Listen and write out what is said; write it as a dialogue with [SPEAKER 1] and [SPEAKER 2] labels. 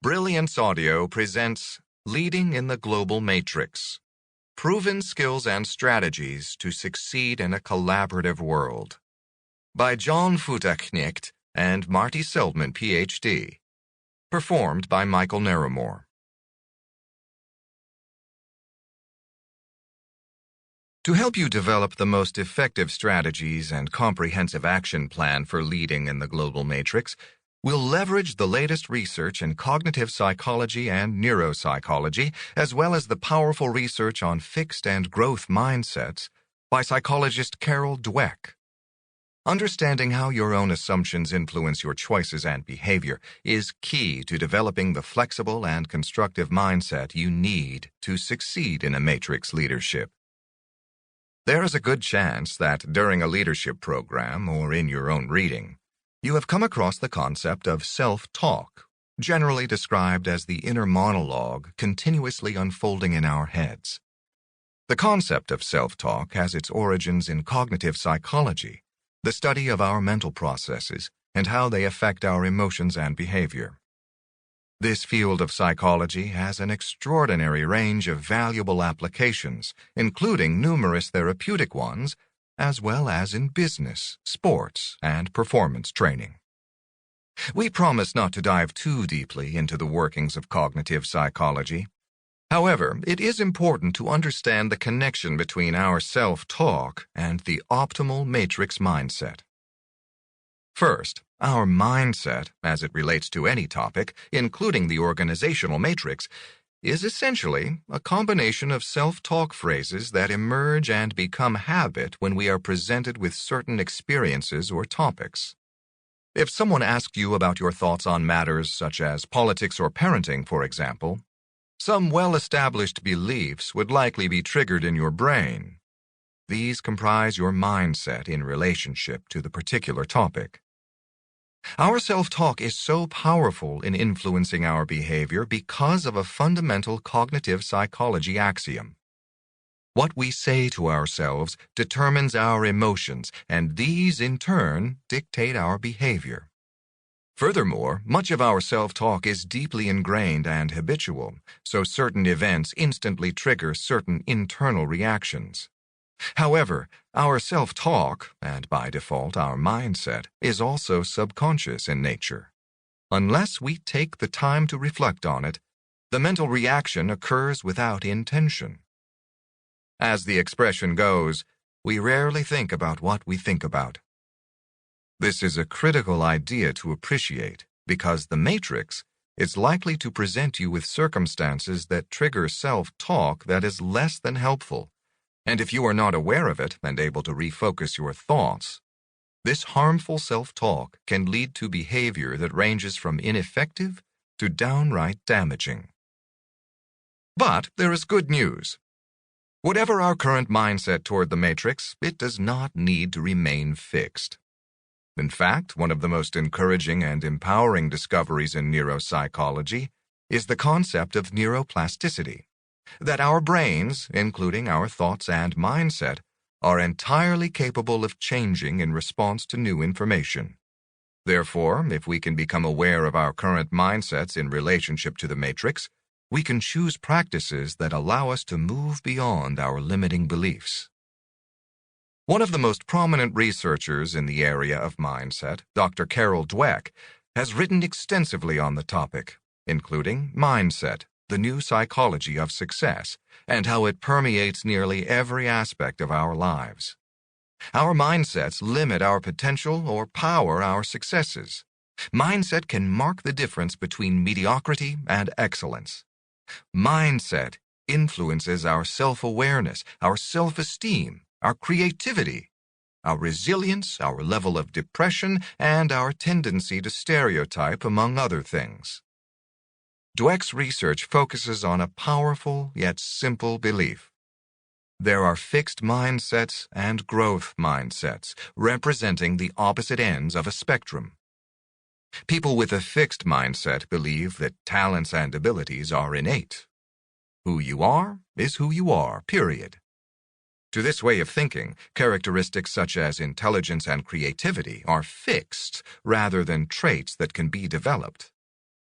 [SPEAKER 1] Brilliance Audio presents Leading in the Global Matrix, Proven Skills and Strategies to Succeed in a Collaborative World, by John Futterknecht and Marty Seldman, Ph.D., performed by Michael Naramore. To help you develop the most effective strategies and comprehensive action plan for leading in the global matrix, we'll leverage the latest research in cognitive psychology and neuropsychology, as well as the powerful research on fixed and growth mindsets by psychologist Carol Dweck. Understanding how your own assumptions influence your choices and behavior is key to developing the flexible and constructive mindset you need to succeed in a matrix leadership. There is a good chance that during a leadership program or in your own reading, you have come across the concept of self-talk, generally described as the inner monologue continuously unfolding in our heads. The concept of self-talk has its origins in cognitive psychology, the study of our mental processes and how they affect our emotions and behavior. This field of psychology has an extraordinary range of valuable applications, including numerous therapeutic ones, as well as in business, sports, and performance training. We promise not to dive too deeply into the workings of cognitive psychology. However, it is important to understand the connection between our self-talk and the optimal matrix mindset. First, our mindset, as it relates to any topic, including the organizational matrix, is essentially a combination of self-talk phrases that emerge and become habit when we are presented with certain experiences or topics. If someone asked you about your thoughts on matters such as politics or parenting, for example, some well-established beliefs would likely be triggered in your brain. These comprise your mindset in relationship to the particular topic. Our self-talk is so powerful in influencing our behavior because of a fundamental cognitive psychology axiom. What we say to ourselves determines our emotions, and these, in turn, dictate our behavior. Furthermore, much of our self-talk is deeply ingrained and habitual, so certain events instantly trigger certain internal reactions. However, our self-talk, and by default our mindset, is also subconscious in nature. Unless we take the time to reflect on it, the mental reaction occurs without intention. As the expression goes, we rarely think about what we think about. This is a critical idea to appreciate because the matrix is likely to present you with circumstances that trigger self-talk that is less than helpful. And if you are not aware of it and able to refocus your thoughts, this harmful self-talk can lead to behavior that ranges from ineffective to downright damaging. But there is good news. Whatever our current mindset toward the matrix, it does not need to remain fixed. In fact, one of the most encouraging and empowering discoveries in neuropsychology is the concept of neuroplasticity. That our brains, including our thoughts and mindset, are entirely capable of changing in response to new information. Therefore, if we can become aware of our current mindsets in relationship to the matrix, we can choose practices that allow us to move beyond our limiting beliefs. One of the most prominent researchers in the area of mindset, Dr. Carol Dweck, has written extensively on the topic, including Mindset, the New Psychology of Success, and how it permeates nearly every aspect of our lives. Our mindsets limit our potential or power our successes. Mindset can mark the difference between mediocrity and excellence. Mindset influences our self-awareness, our self-esteem, our creativity, our resilience, our level of depression, and our tendency to stereotype, among other things. Dweck's research focuses on a powerful yet simple belief. There are fixed mindsets and growth mindsets, representing the opposite ends of a spectrum. People with a fixed mindset believe that talents and abilities are innate. Who you are is who you are, period. To this way of thinking, characteristics such as intelligence and creativity are fixed rather than traits that can be developed.